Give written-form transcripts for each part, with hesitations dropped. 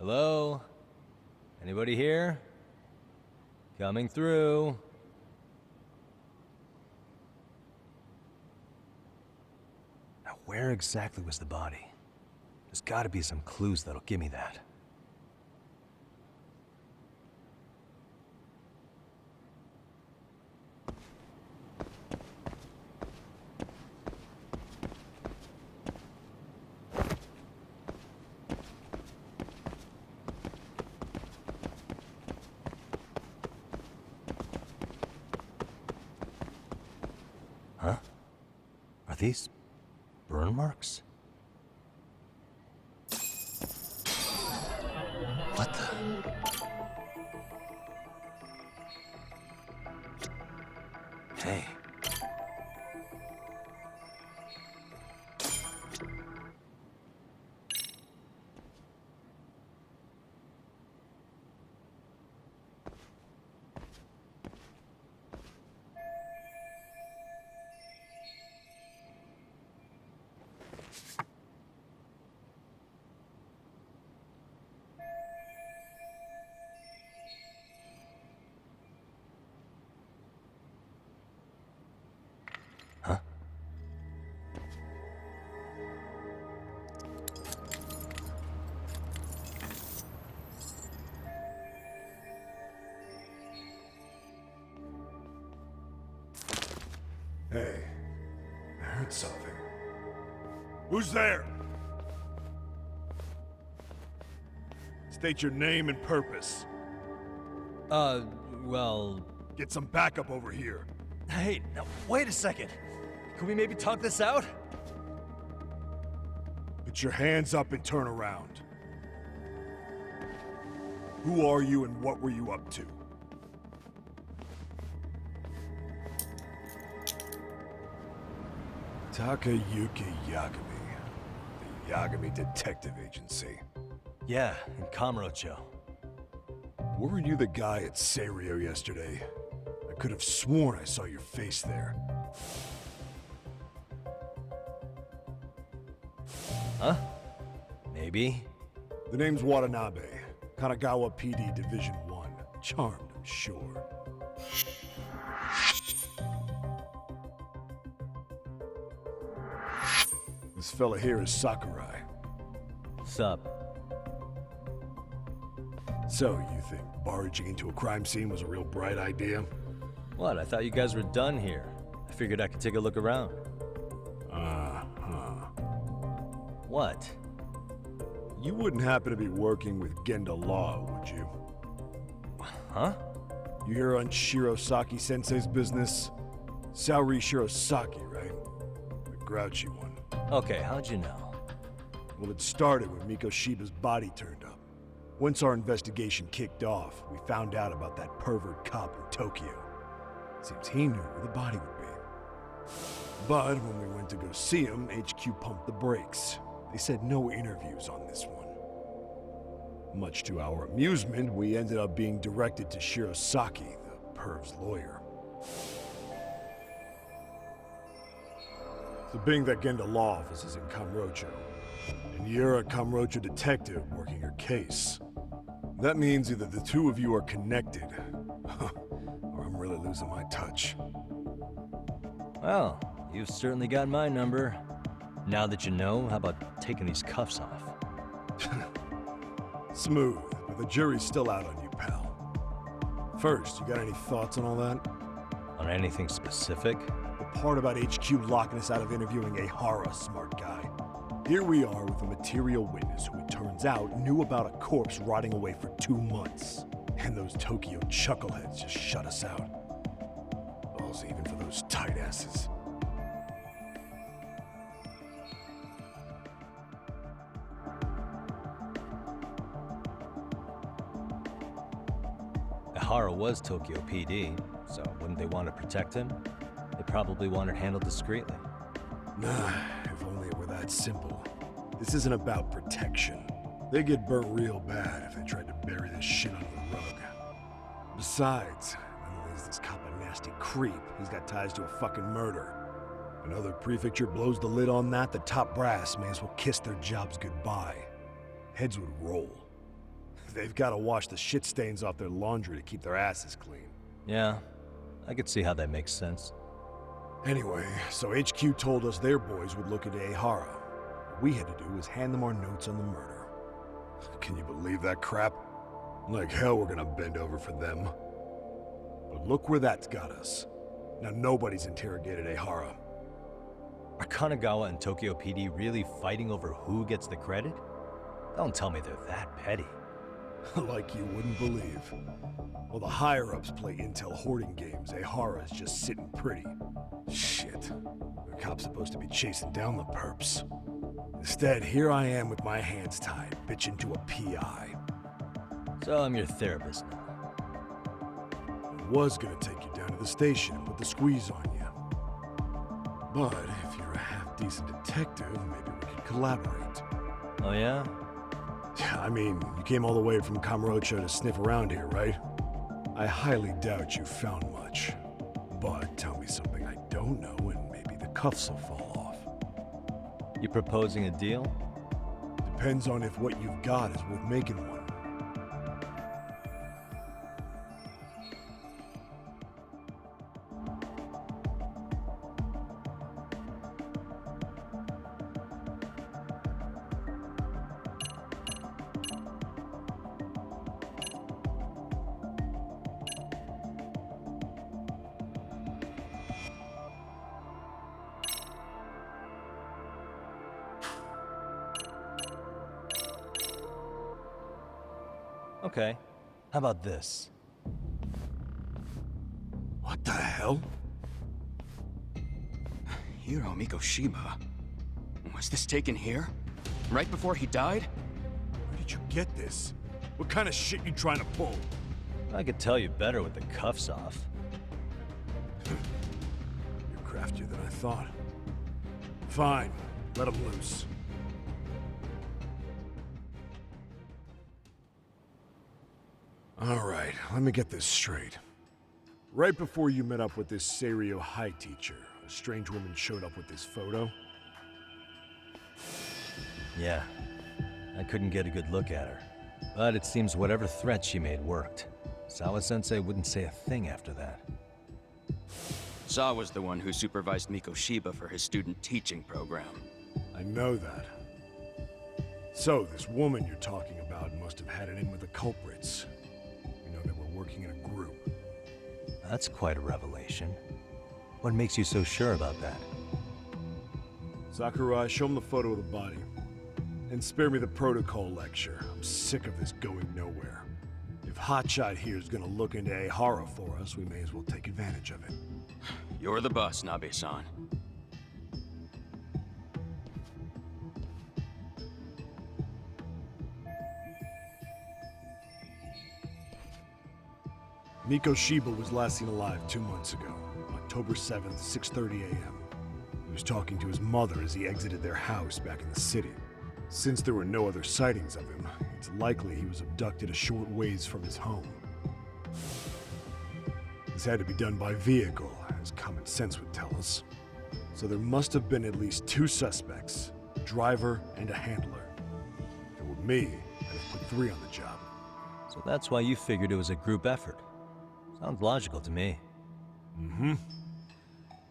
Hello? Anybody here? Coming through. Now, where exactly was the body? There's gotta be some clues that'll give me that. Huh? Are these burn marks? What the? Hey. Huh? Hey, I heard something. Who's there? State your name and purpose. Well... Get some backup over here. Hey, now, wait a second. Can we maybe talk this out? Put your hands up and turn around. Who are you and what were you up to? Takayuki Yagami. The Yagami Detective Agency. Yeah, in Kamurocho. Weren't you the guy at Serio yesterday? I could have sworn I saw your face there. Huh? Maybe. The name's Watanabe. Kanagawa PD Division 1. Charmed, I'm sure. This fella here is Sakurai. Sup? So, you think barging into a crime scene was a real bright idea? What? I thought you guys were done here. I figured I could take a look around. Uh-huh. What? You wouldn't happen to be working with Genda Law, would you? Huh? You hear on Shirosaki-sensei's business? Saori Shirosaki, right? The grouchy one. Okay, how'd you know? Well, it started when Miko Shiba's body turned up. Once our investigation kicked off, we found out about that pervert cop in Tokyo. Seems he knew where the body would be. But when we went to go see him, HQ pumped the brakes. They said no interviews on this one. Much to our amusement, we ended up being directed to Shirosaki, the perv's lawyer. So being that Genda Law office is in Kamurocho, and you're a Kamurocho detective working your case, that means either the two of you are connected, or I'm really losing my touch. Well, you've certainly got my number. Now that you know, how about taking these cuffs off? Smooth, but the jury's still out on you, pal. First, you got any thoughts on all that? On anything specific? The part about HQ locking us out of interviewing a Hara smart guy. Here we are with a material witness who it turns out knew about a corpse rotting away for 2 months. And those Tokyo chuckleheads just shut us out. Balls even for those tight asses. Ihara was Tokyo PD, so wouldn't they want to protect him? They probably want it handled discreetly. Nah, if only it were that simple. This isn't about protection. They get burnt real bad if they tried to bury this shit under the rug. Besides, not only is this cop a nasty creep, he's got ties to a fucking murder. Another prefecture blows the lid on that, the top brass may as well kiss their jobs goodbye. Heads would roll. They've got to wash the shit stains off their laundry to keep their asses clean. Yeah, I could see how that makes sense. Anyway, so HQ told us their boys would look into Ehara. What we had to do was hand them our notes on the murder. Can you believe that crap? Like hell we're gonna bend over for them. But look where that's got us. Now nobody's interrogated Ehara. Are Kanagawa and Tokyo PD really fighting over who gets the credit? Don't tell me they're that petty. Like you wouldn't believe. While the higher-ups play intel hoarding games, Ehara's just sitting pretty. Shit. The cop's supposed to be chasing down the perps. Instead, here I am with my hands tied, bitching to a PI. So I'm your therapist now. I was gonna take you down to the station and put the squeeze on you. But if you're a half-decent detective, maybe we could collaborate. Oh yeah? Yeah, I mean, you came all the way from Kamurocho to sniff around here, right? I highly doubt you found much. But tell me something I don't know and maybe the cuffs will fall off. You proposing a deal? Depends on if what you've got is worth making one. Okay. How about this? What the hell? Hiro Mikoshiba. Was this taken here? Right before he died? Where did you get this? What kind of shit you trying to pull? I could tell you better with the cuffs off. You're craftier than I thought. Fine, let him loose. All right, let me get this straight. Right before you met up with this Seiryo High teacher, a strange woman showed up with this photo. Yeah. I couldn't get a good look at her. But it seems whatever threat she made worked. Sawa-sensei wouldn't say a thing after that. Saw was the one who supervised Mikoshiba for his student teaching program. I know that. So, this woman you're talking about must have had it in with the culprits. You know, they were working in a group. That's quite a revelation. What makes you so sure about that? Sakurai, show him the photo of the body. And spare me the protocol lecture. I'm sick of this going nowhere. If Hotshot here is gonna look into Ehara for us, we may as well take advantage of it. You're the boss, Nabe-san. Mikoshiba was last seen alive 2 months ago, October 7th, 6:30 a.m. He was talking to his mother as he exited their house back in the city. Since there were no other sightings of him, it's likely he was abducted a short ways from his home. This had to be done by vehicle, as common sense would tell us. So there must have been at least 2 suspects, a driver and a handler. If it were me, I'd have put 3 on the job. So that's why you figured it was a group effort. Sounds logical to me. Mm-hmm.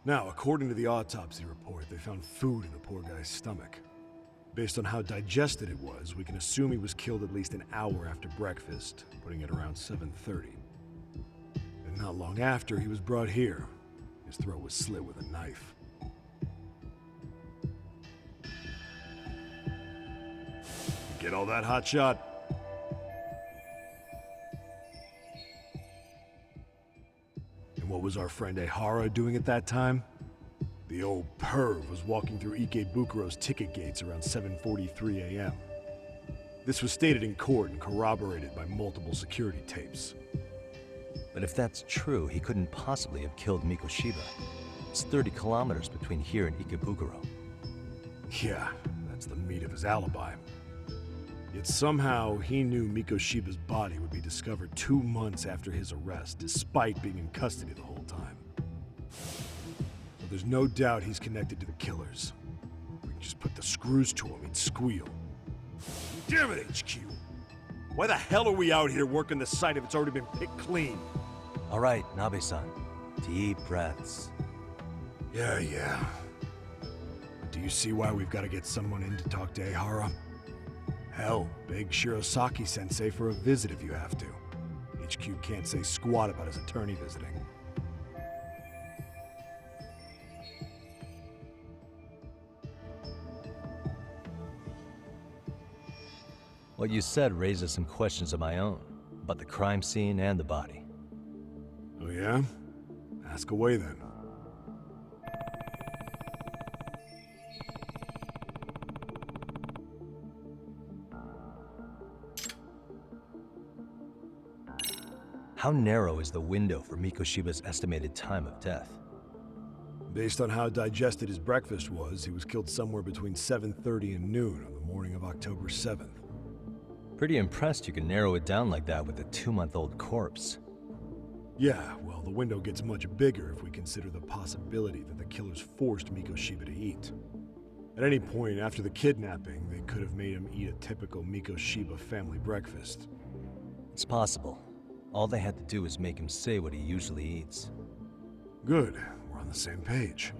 Now, according to the autopsy report, they found food in the poor guy's stomach. Based on how digested it was, we can assume he was killed at least an hour after breakfast, putting it around 7:30. And not long after, he was brought here. His throat was slit with a knife. Get all that, Hotshot? And what was our friend Ehara doing at that time? The old perv was walking through Ikebukuro's ticket gates around 7:43 a.m. This was stated in court and corroborated by multiple security tapes. But if that's true, he couldn't possibly have killed Mikoshiba. It's 30 kilometers between here and Ikebukuro. Yeah, that's the meat of his alibi. Yet somehow he knew Mikoshiba's body would be discovered 2 months after his arrest, despite being in custody the whole time. So there's no doubt he's connected to the killers. If we can just put the screws to him, he'd squeal. Damn it, HQ! Why the hell are we out here working the site if it's already been picked clean? All right, Nabe-san. Deep breaths. Yeah. Do you see why we've got to get someone in to talk to Ehara? Hell, beg Shirosaki-sensei for a visit if you have to. HQ can't say squat about his attorney visiting. What you said raises some questions of my own, about the crime scene and the body. Oh yeah? Ask away then. How narrow is the window for Mikoshiba's estimated time of death? Based on how digested his breakfast was, he was killed somewhere between 7:30 and noon on the morning of October 7th. Pretty impressed you can narrow it down like that with a 2-month-old corpse. Yeah, well, the window gets much bigger if we consider the possibility that the killers forced Mikoshiba to eat. At any point after the kidnapping, they could have made him eat a typical Mikoshiba family breakfast. It's possible. All they had to do was make him say what he usually eats. Good, we're on the same page.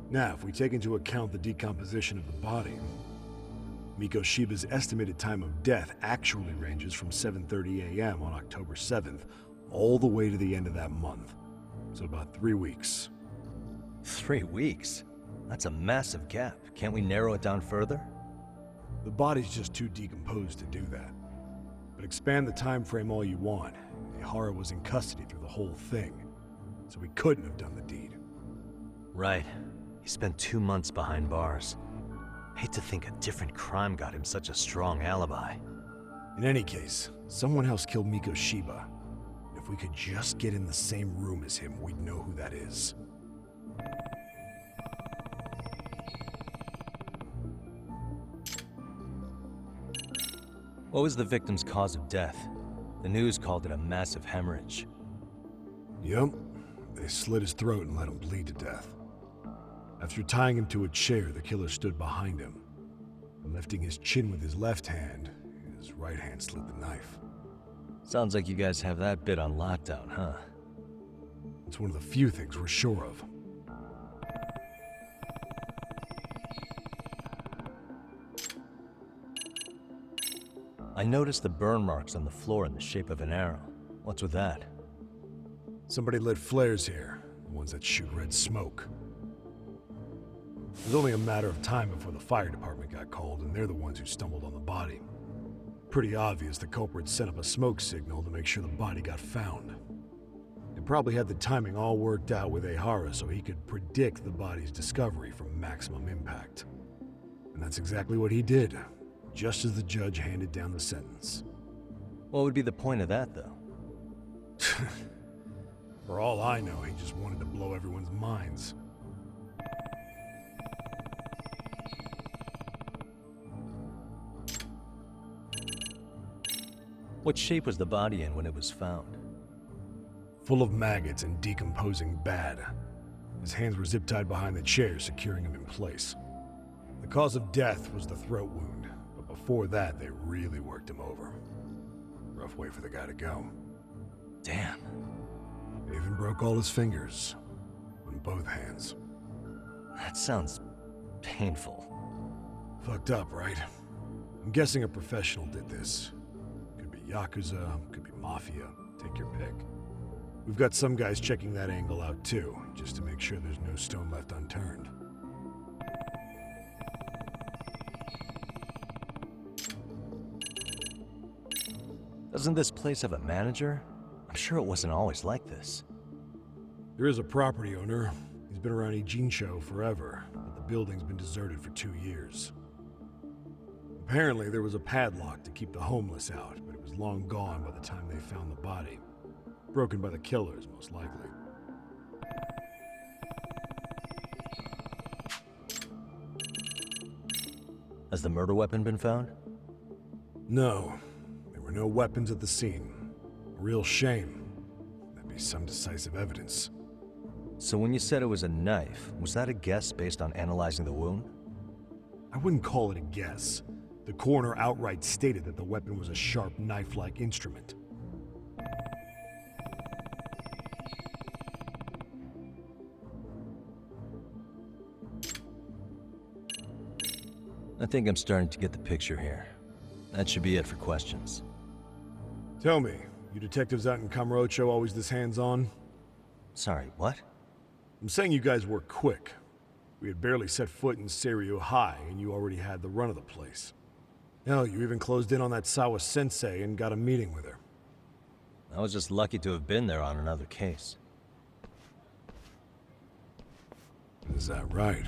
Now, if we take into account the decomposition of the body, Mikoshiba's estimated time of death actually ranges from 7:30 a.m. on October 7th all the way to the end of that month. So about 3 weeks. 3 weeks? That's a massive gap. Can't we narrow it down further? The body's just too decomposed to do that. But expand the time frame all you want. Ehara was in custody through the whole thing, so he couldn't have done the deed. Right. He spent 2 months behind bars. Hate to think a different crime got him such a strong alibi. In any case, someone else killed Mikoshiba. If we could just get in the same room as him, we'd know who that is. What was the victim's cause of death? The news called it a massive hemorrhage. Yup. They slit his throat and let him bleed to death. After tying him to a chair, the killer stood behind him. And lifting his chin with his left hand, his right hand slid the knife. Sounds like you guys have that bit on lockdown, huh? It's one of the few things we're sure of. I noticed the burn marks on the floor in the shape of an arrow. What's with that? Somebody lit flares here, the ones that shoot red smoke. It was only a matter of time before the fire department got called, and they're the ones who stumbled on the body. Pretty obvious the culprit set up a smoke signal to make sure the body got found. They probably had the timing all worked out with Ehara so he could predict the body's discovery from maximum impact. And that's exactly what he did, just as the judge handed down the sentence. What would be the point of that, though? For all I know, he just wanted to blow everyone's minds. What shape was the body in when it was found? Full of maggots and decomposing bad. His hands were zip-tied behind the chair, securing him in place. The cause of death was the throat wound, but before that, they really worked him over. Rough way for the guy to go. Damn. They even broke all his fingers, on both hands. That sounds painful. Fucked up, right? I'm guessing a professional did this. Could be Yakuza, could be Mafia, take your pick. We've got some guys checking that angle out too, just to make sure there's no stone left unturned. Doesn't this place have a manager? I'm sure it wasn't always like this. There is a property owner. He's been around Ijincho forever, but the building's been deserted for 2 years. Apparently, there was a padlock to keep the homeless out, but it was long gone by the time they found the body. Broken by the killers, most likely. Has the murder weapon been found? No, there were no weapons at the scene. A real shame. That'd be some decisive evidence. So when you said it was a knife, was that a guess based on analyzing the wound? I wouldn't call it a guess. The coroner outright stated that the weapon was a sharp knife-like instrument. I think I'm starting to get the picture here. That should be it for questions. Tell me, you detectives out in Kamurocho always this hands-on? Sorry, what? I'm saying you guys work quick. We had barely set foot in Seiryu High, and you already had the run of the place. Hell, you even closed in on that Sawa-sensei and got a meeting with her. I was just lucky to have been there on another case. Is that right?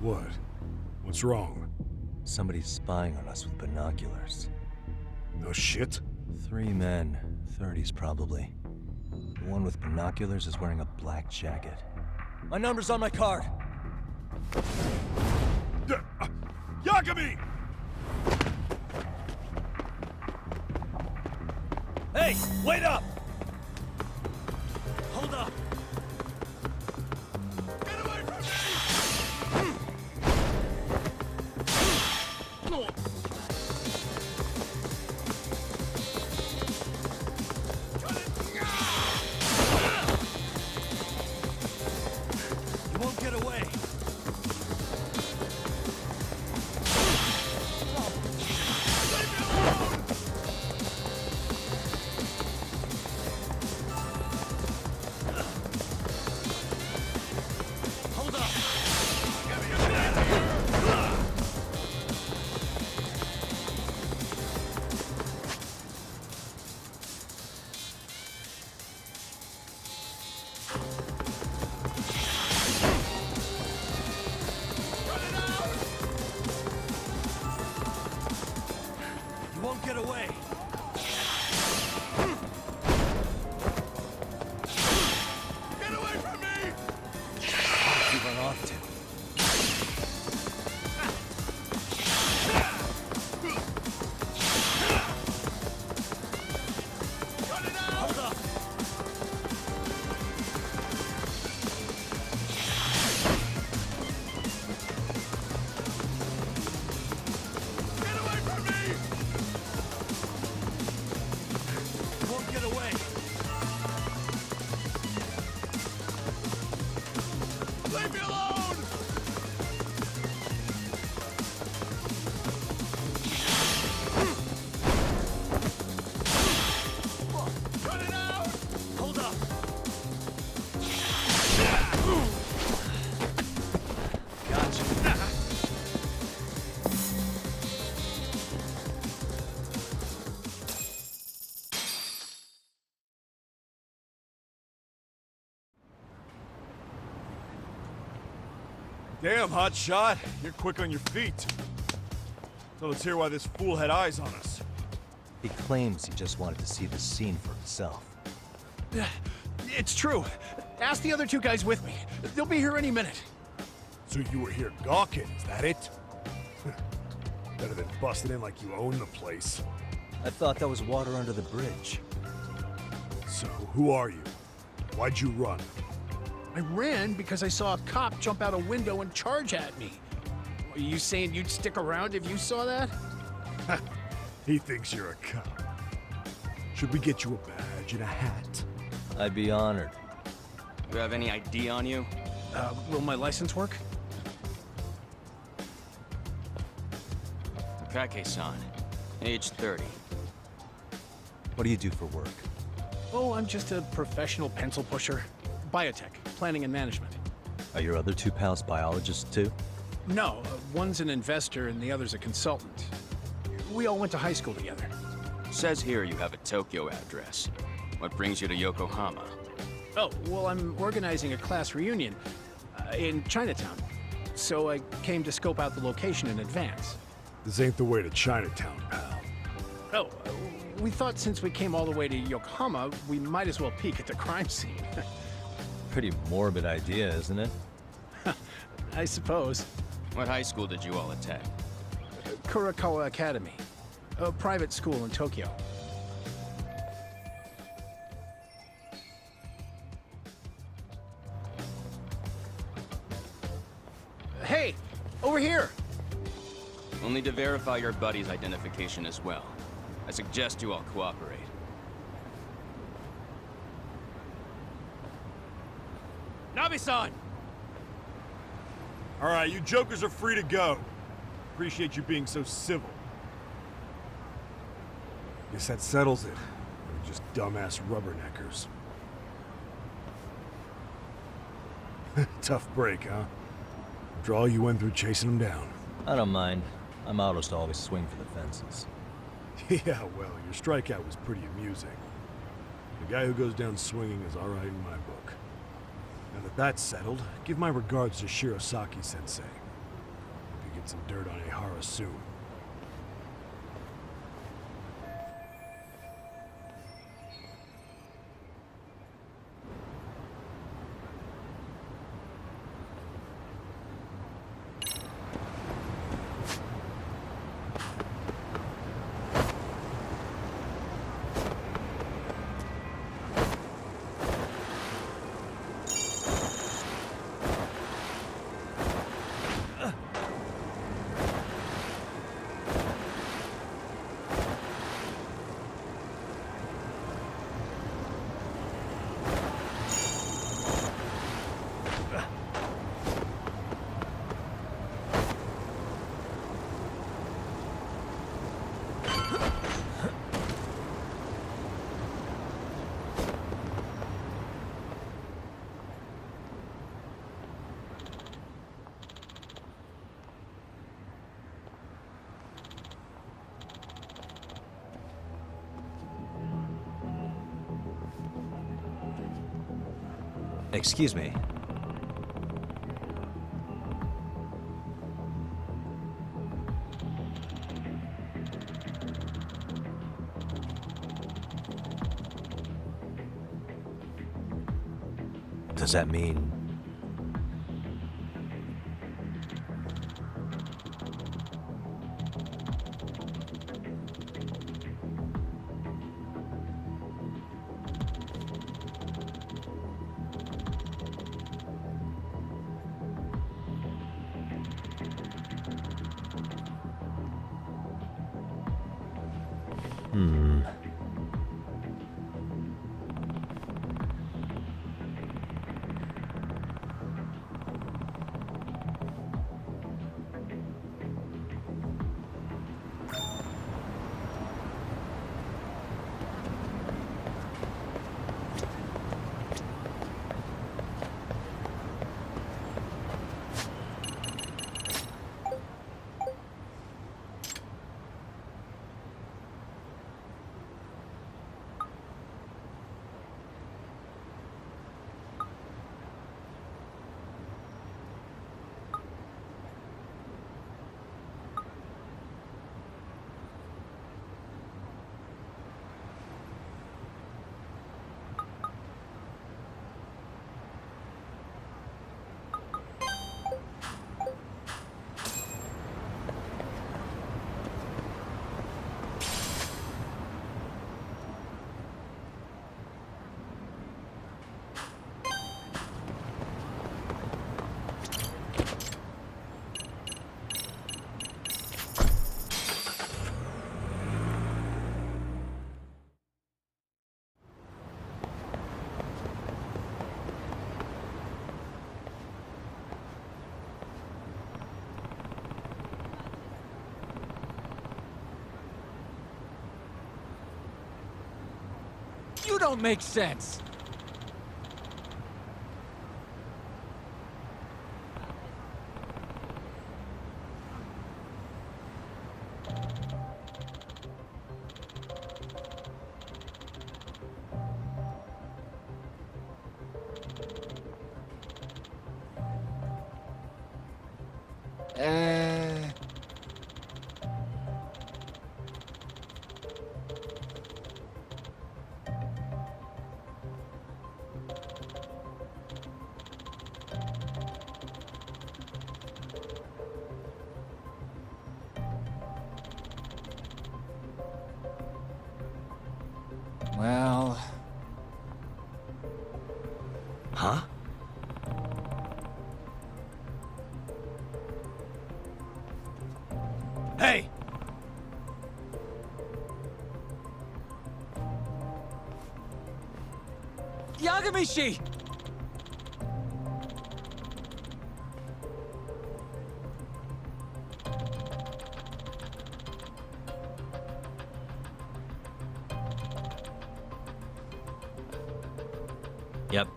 What? What's wrong? Somebody's spying on us with binoculars. No shit? 3 men, 30s probably. The one with binoculars is wearing a black jacket. My number's on my card! Yagami! Hey, wait up! Hold up! Get away from me! You won't get away! Hold up! You won't get away! Get away from me! You run off to. Hold up! Get away from me! You won't get away! Leave me alone! Cut it out! Hold up! Gotcha. Damn, hotshot. You're quick on your feet. So let's hear why this fool had eyes on us. He claims he just wanted to see the scene for himself. It's true. Ask the other 2 guys with me. They'll be here any minute. So you were here gawking, is that it? Better than busting in like you own the place. I thought that was water under the bridge. So, who are you? Why'd you run? I ran because I saw a cop jump out a window and charge at me. Are you saying you'd stick around if you saw that? He thinks you're a cop. Should we get you a badge and a hat? I'd be honored. You have any ID on you? Will my license work? Takake-san, age 30. What do you do for work? Oh, I'm just a professional pencil pusher. Biotech, planning and management. Are your other 2 pals biologists too? No, one's an investor and the other's a consultant. We all went to high school together. Says here you have a Tokyo address. What brings you to Yokohama? Oh, well, I'm organizing a class reunion in Chinatown. So I came to scope out the location in advance. This ain't the way to Chinatown, pal. Oh, we thought since we came all the way to Yokohama, we might as well peek at the crime scene. Pretty morbid idea, isn't it? I suppose. What high school did you all attend? Kurakawa Academy, a private school in Tokyo. Hey! Over here! Only to verify your buddy's identification as well. I suggest you all cooperate. Nabi-san! Alright, you jokers are free to go. Appreciate you being so civil. Guess that settles it. We're just dumbass rubberneckers. Tough break, huh? After all you went through chasing them down. I don't mind. I'm autos to always swing for the fences. Yeah, well, your strikeout was pretty amusing. The guy who goes down swinging is alright in my book. Now that that's settled, give my regards to Shirosaki-sensei. Hope you get some dirt on Ehara soon. Excuse me. Does that mean... You don't make sense! Well... Huh? Hey! Yagami-shi! Yep.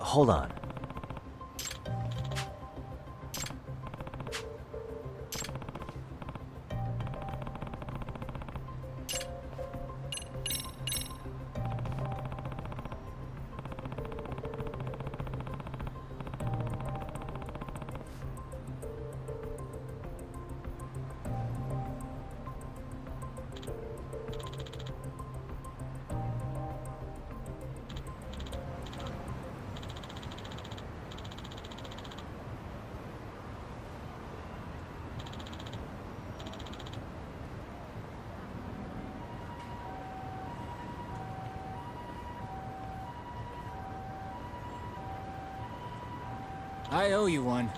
Hold on. I owe you one.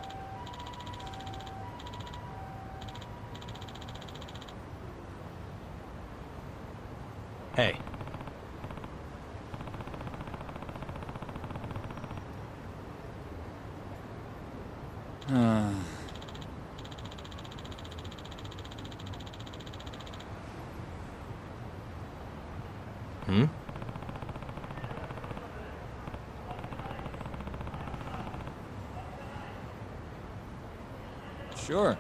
Hey. Hmm? Sure.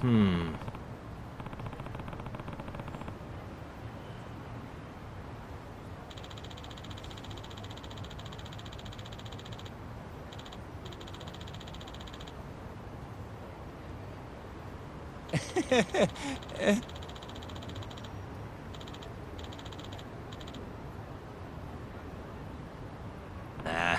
Hmm. Nah.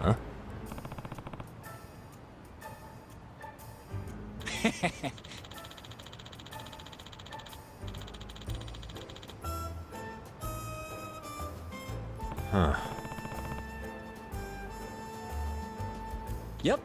Huh? Huh. Yep.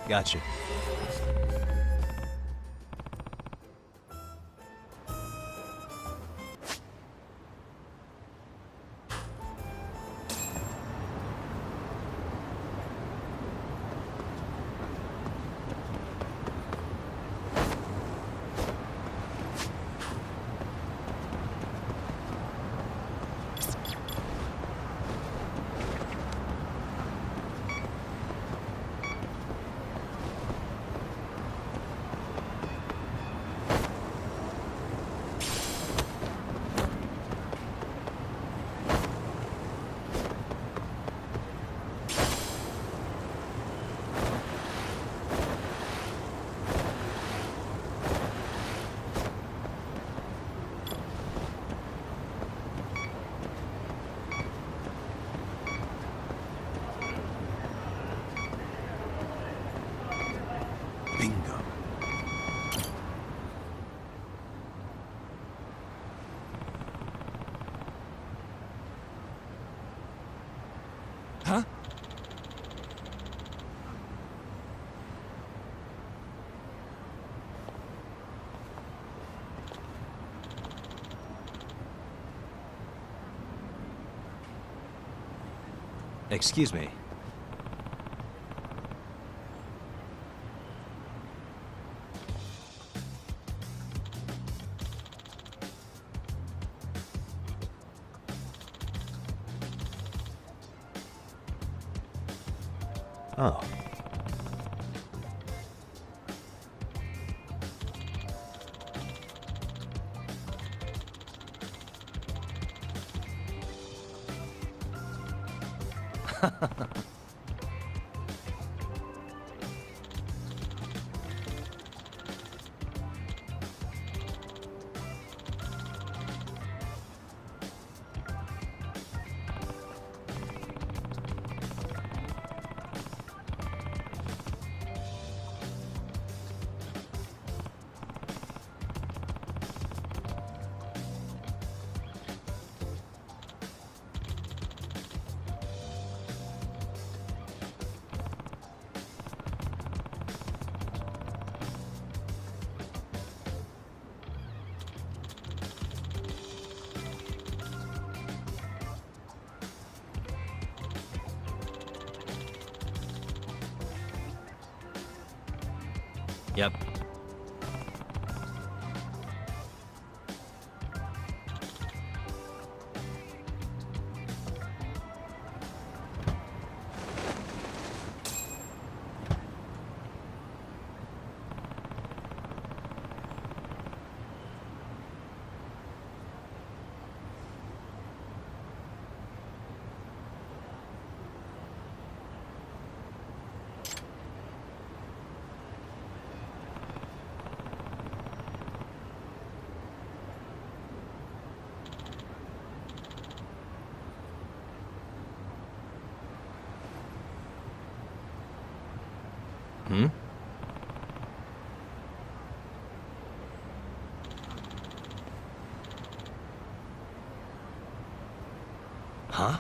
Gotcha. Huh? Excuse me. Oh. Yep. Hmm? Huh?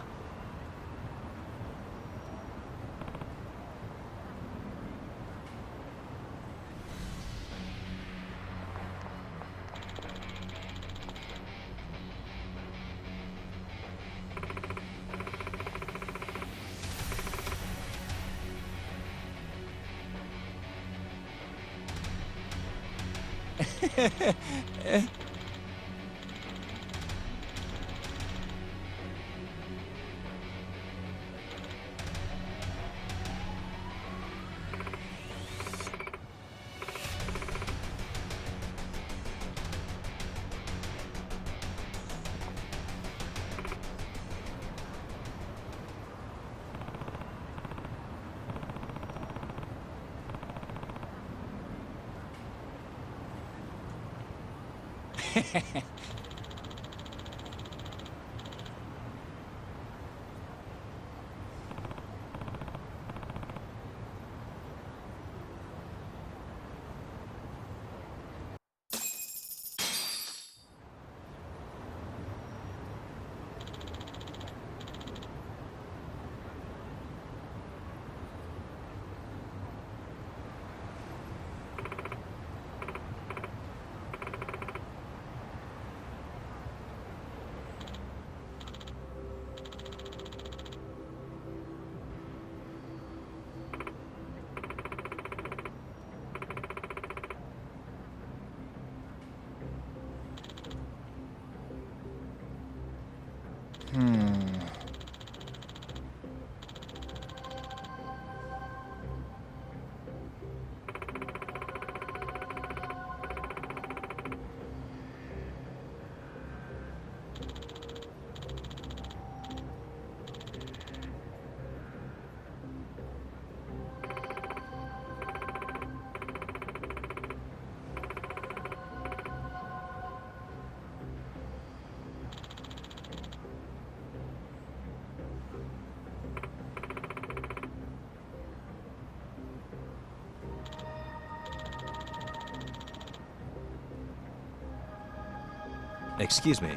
Excuse me.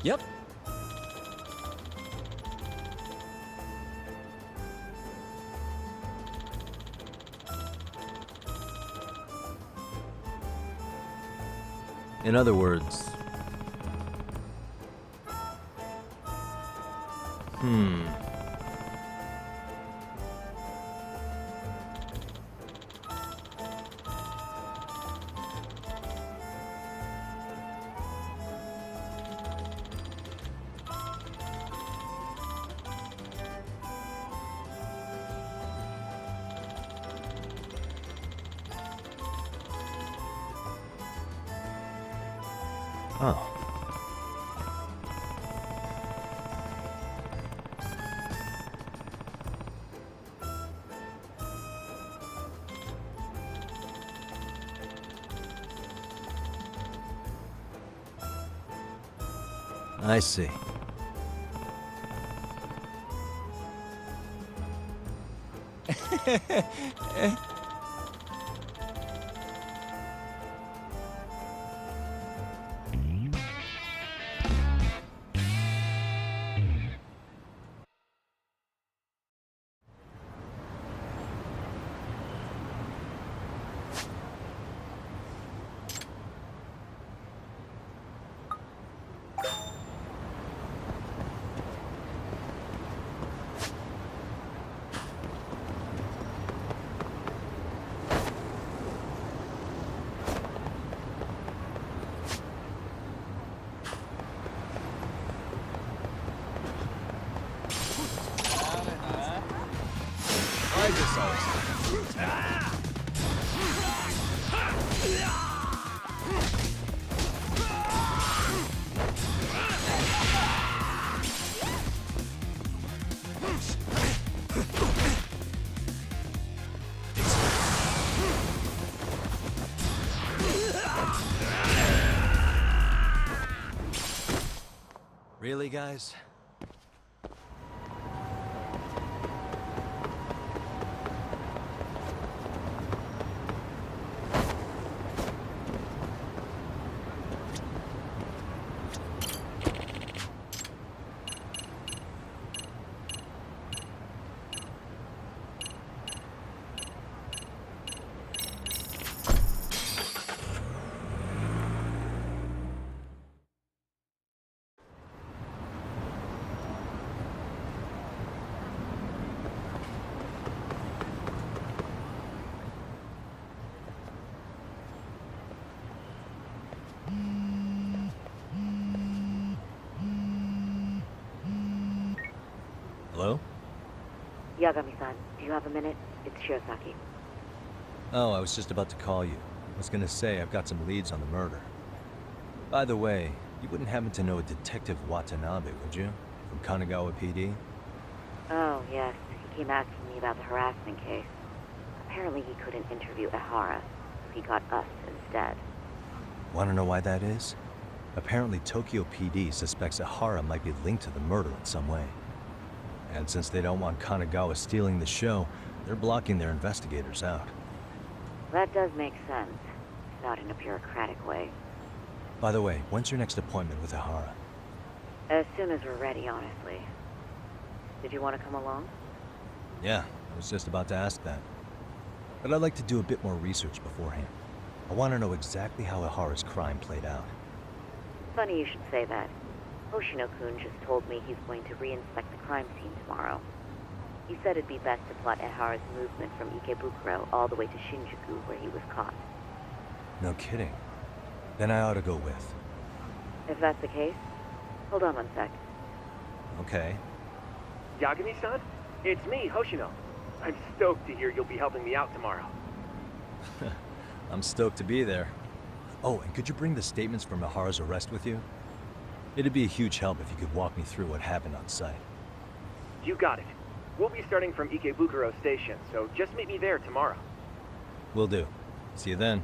Yep. In other words... Oh. I see. Really, guys? Hello? Yagami-san, do you have a minute? It's Shirosaki. Oh, I was just about to call you. I was gonna say, I've got some leads on the murder. By the way, you wouldn't happen to know a Detective Watanabe, would you? From Kanagawa PD? Oh, yes. He came asking me about the harassment case. Apparently he couldn't interview Ehara, so he got us instead. Wanna know why that is? Apparently Tokyo PD suspects Ehara might be linked to the murder in some way. And since they don't want Kanagawa stealing the show, they're blocking their investigators out. That does make sense. Not in a bureaucratic way. By the way, when's your next appointment with Ehara? As soon as we're ready, honestly. Did you want to come along? Yeah, I was just about to ask that. But I'd like to do a bit more research beforehand. I want to know exactly how Ehara's crime played out. Funny you should say that. Hoshino-kun just told me he's going to re-inspect the crime scene tomorrow. He said it'd be best to plot Ehara's movement from Ikebukuro all the way to Shinjuku, where he was caught. No kidding. Then I ought to go with. If that's the case, hold on one sec. Okay. Yagami-san? It's me, Hoshino. I'm stoked to hear you'll be helping me out tomorrow. I'm stoked to be there. Oh, and could you bring the statements from Ehara's arrest with you? It'd be a huge help if you could walk me through what happened on site. You got it. We'll be starting from Ikebukuro Station, so just meet me there tomorrow. Will do. See you then.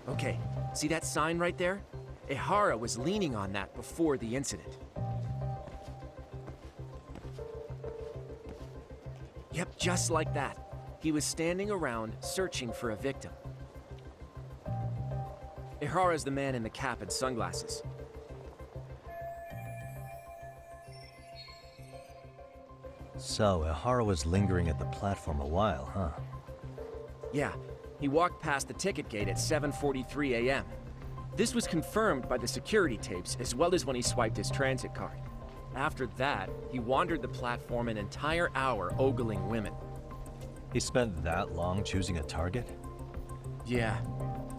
Okay, see that sign right there? Ihara was leaning on that before the incident. Yep, just like that. He was standing around searching for a victim. Ihara's the man in the cap and sunglasses. So, Ihara was lingering at the platform a while, huh? Yeah, he walked past the ticket gate at 7:43 a.m. This was confirmed by the security tapes as well as when he swiped his transit card. After that, he wandered the platform an entire hour ogling women. He spent that long choosing a target? Yeah,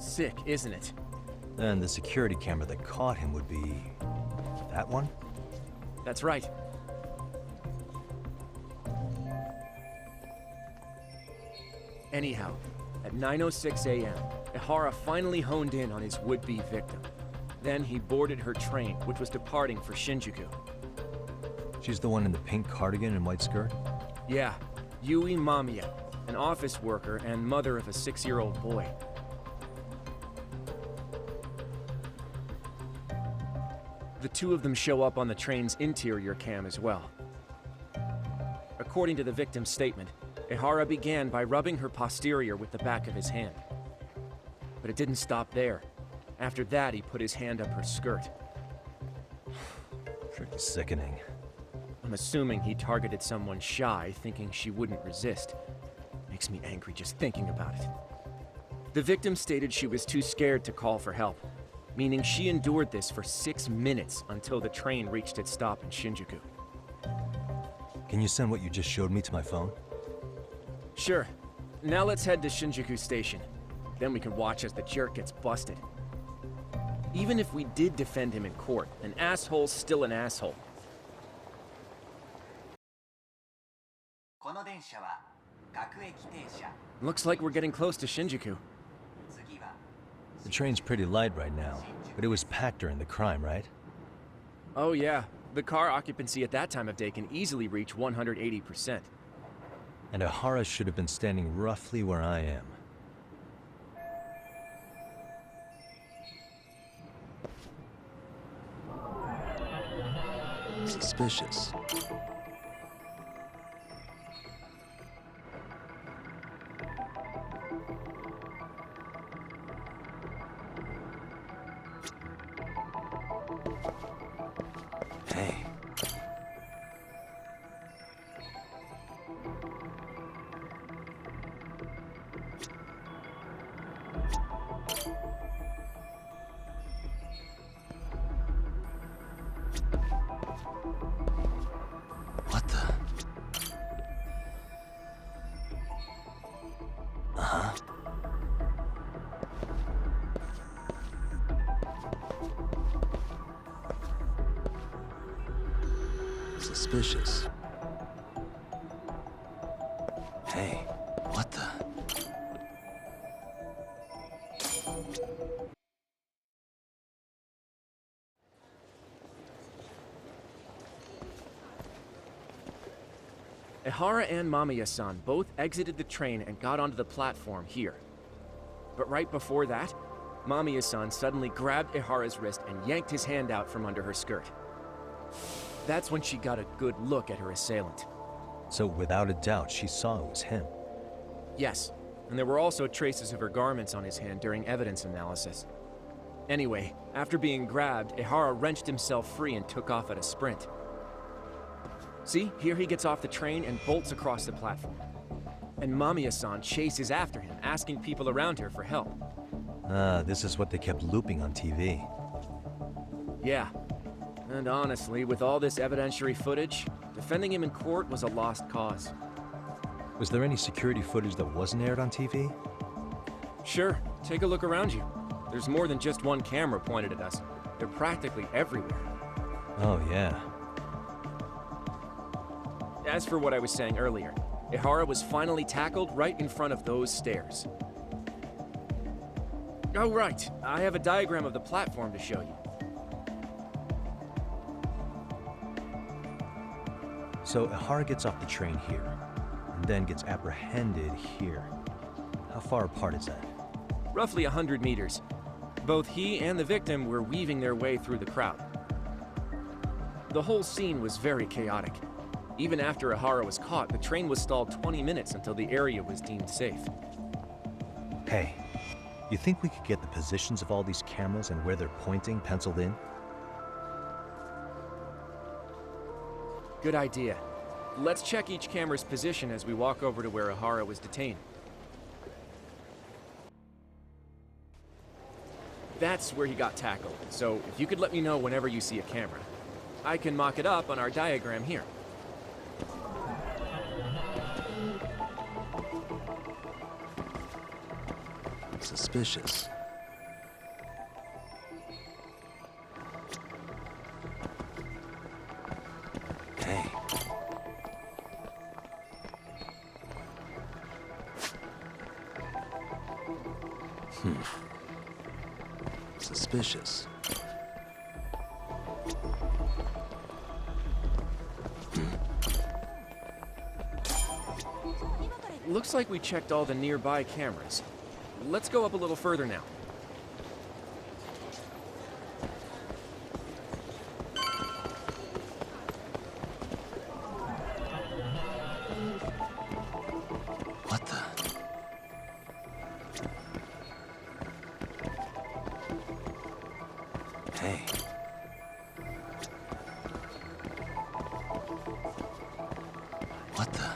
sick, isn't it? Then the security camera that caught him would be... that one? That's right. Anyhow, at 9:06 a.m., Ihara finally honed in on his would-be victim. Then he boarded her train, which was departing for Shinjuku. She's the one in the pink cardigan and white skirt? Yeah, Yui Mamiya, an office worker and mother of a 6-year-old boy. The two of them show up on the train's interior cam as well. According to the victim's statement, Ihara began by rubbing her posterior with the back of his hand. But it didn't stop there. After that, he put his hand up her skirt. Pretty sickening. I'm assuming he targeted someone shy, thinking she wouldn't resist. Makes me angry just thinking about it. The victim stated she was too scared to call for help, meaning she endured this for 6 minutes until the train reached its stop in Shinjuku. Can you send what you just showed me to my phone? Sure. Now let's head to Shinjuku Station. Then we can watch as the jerk gets busted. Even if we did defend him in court, an asshole's still an asshole. Looks like we're getting close to Shinjuku. The train's pretty light right now, but it was packed during the crime, right? Oh yeah, the car occupancy at that time of day can easily reach 180%. And Ihara should have been standing roughly where I am. Suspicious. Hey. What the? Uh-huh. Suspicious. Hey, what the? Ihara and Mamiya-san both exited the train and got onto the platform here. But right before that, Mamiya-san suddenly grabbed Ihara's wrist and yanked his hand out from under her skirt. That's when she got a good look at her assailant. So without a doubt, she saw it was him. Yes, and there were also traces of her garments on his hand during evidence analysis. Anyway, after being grabbed, Ehara wrenched himself free and took off at a sprint. See, here he gets off the train and bolts across the platform. And Mamiya-san chases after him, asking people around her for help. Ah, this is what they kept looping on TV. Yeah. And honestly, with all this evidentiary footage, defending him in court was a lost cause. Was there any security footage that wasn't aired on TV? Sure, take a look around you. There's more than just one camera pointed at us. They're practically everywhere. Oh, yeah. As for what I was saying earlier, Ehara was finally tackled right in front of those stairs. Oh, right. I have a diagram of the platform to show you. So Ehara gets off the train here, and then gets apprehended here. How far apart is that? Roughly 100 meters. Both he and the victim were weaving their way through the crowd. The whole scene was very chaotic. Even after Ehara was caught, the train was stalled 20 minutes until the area was deemed safe. Hey, you think we could get the positions of all these cameras and where they're pointing penciled in? Good idea. Let's check each camera's position as we walk over to where Ehara was detained. That's where he got tackled, so if you could let me know whenever you see a camera. I can mock it up on our diagram here. Suspicious. Hey. Suspicious. Looks like we checked all the nearby cameras. Let's go up a little further now. What the? Hey. What the?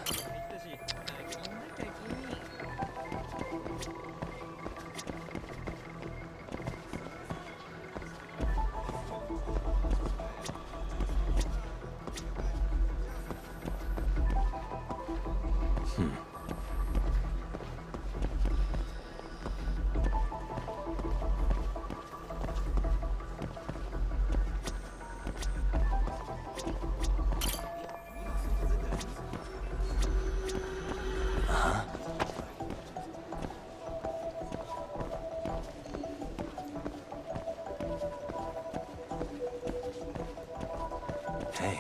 Hey.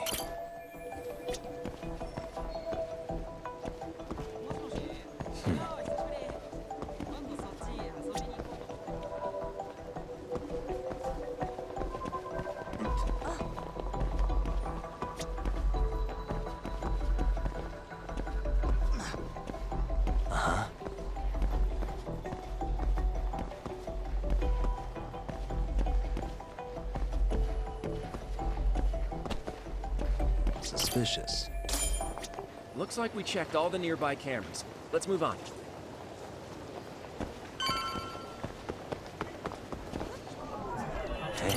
Suspicious. Looks like we checked all the nearby cameras. Let's move on. Hey.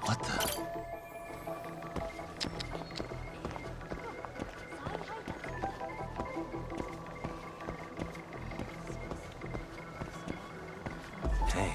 What the? Hey.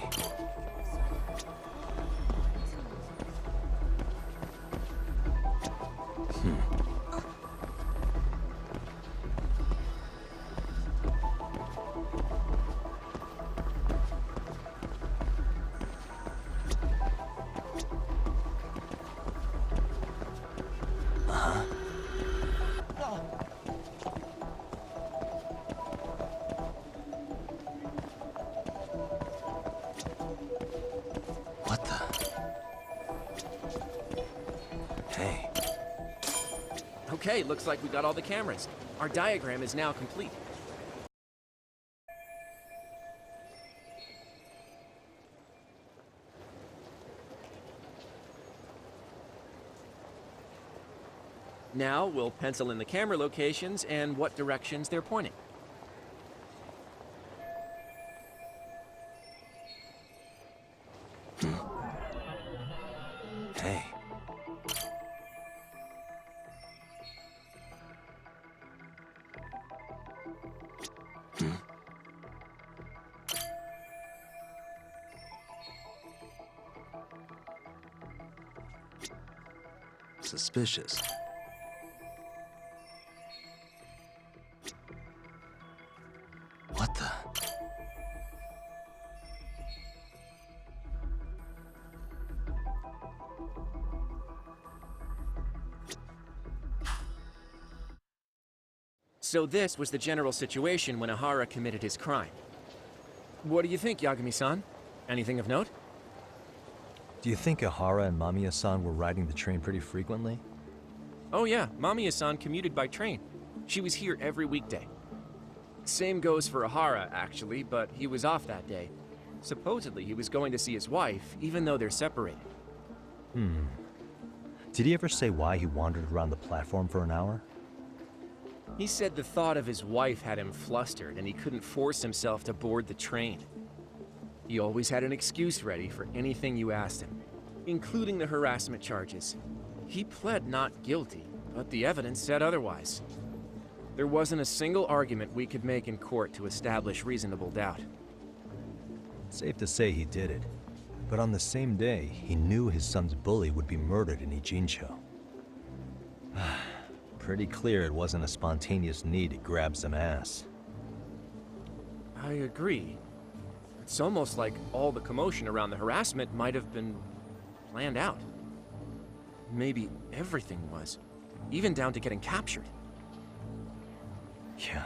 Okay, looks like we got all the cameras. Our diagram is now complete. Now we'll pencil in the camera locations and what directions they're pointing. Hey. Suspicious. What the? So this was the general situation when Ihara committed his crime. What do you think, Yagami-san? Anything of note? Do you think Ihara and Mamiya-san were riding the train pretty frequently? Oh yeah, Mamiya-san commuted by train. She was here every weekday. Same goes for Ihara, actually, but he was off that day. Supposedly, he was going to see his wife, even though they're separated. Did he ever say why he wandered around the platform for an hour? He said the thought of his wife had him flustered and he couldn't force himself to board the train. He always had an excuse ready for anything you asked him, including the harassment charges. He pled not guilty, but the evidence said otherwise. There wasn't a single argument we could make in court to establish reasonable doubt. Safe to say he did it. But on the same day, he knew his son's bully would be murdered in Ijincho. Pretty clear it wasn't a spontaneous need to grab some ass. I agree. It's almost like all the commotion around the harassment might have been planned out. Maybe everything was, even down to getting captured. Yeah.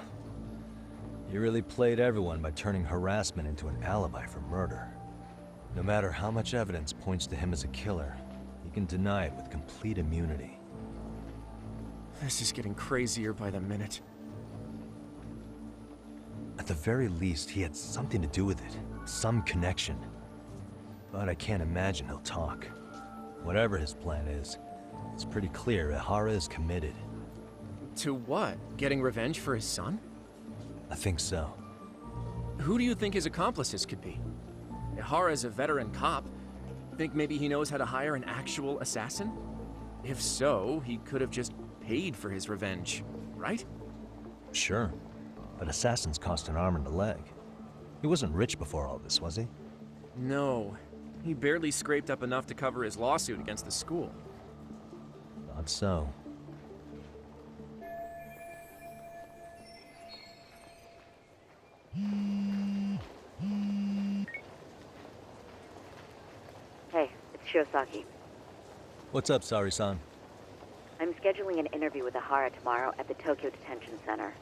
He really played everyone by turning harassment into an alibi for murder. No matter how much evidence points to him as a killer, he can deny it with complete immunity. This is getting crazier by the minute. At the very least, he had something to do with it. Some connection. But I can't imagine he'll talk. Whatever his plan is, it's pretty clear Ihara is committed. To what? Getting revenge for his son? I think so. Who do you think his accomplices could be? Ihara's a veteran cop. Think maybe he knows how to hire an actual assassin? If so, he could have just paid for his revenge, right? Sure. But assassins cost an arm and a leg. He wasn't rich before all this, was he? No. He barely scraped up enough to cover his lawsuit against the school. Thought so. Hey, it's Shiosaki. What's up, Sari-san? I'm scheduling an interview with Ihara tomorrow at the Tokyo Detention Center.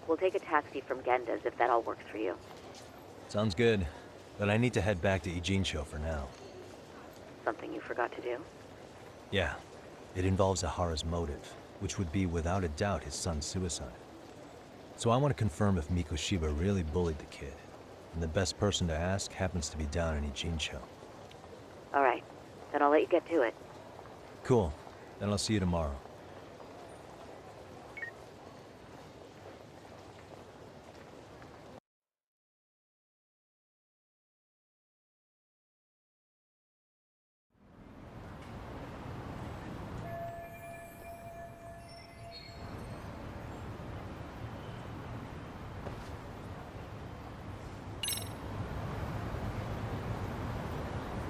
We'll take a taxi from Genda's if that all works for you. Sounds good. But I need to head back to Ijincho for now. Something you forgot to do? Yeah. It involves Ihara's motive, which would be without a doubt his son's suicide. So I want to confirm if Mikoshiba really bullied the kid. And the best person to ask happens to be down in Ijincho. All right. Then I'll let you get to it. Cool. Then I'll see you tomorrow.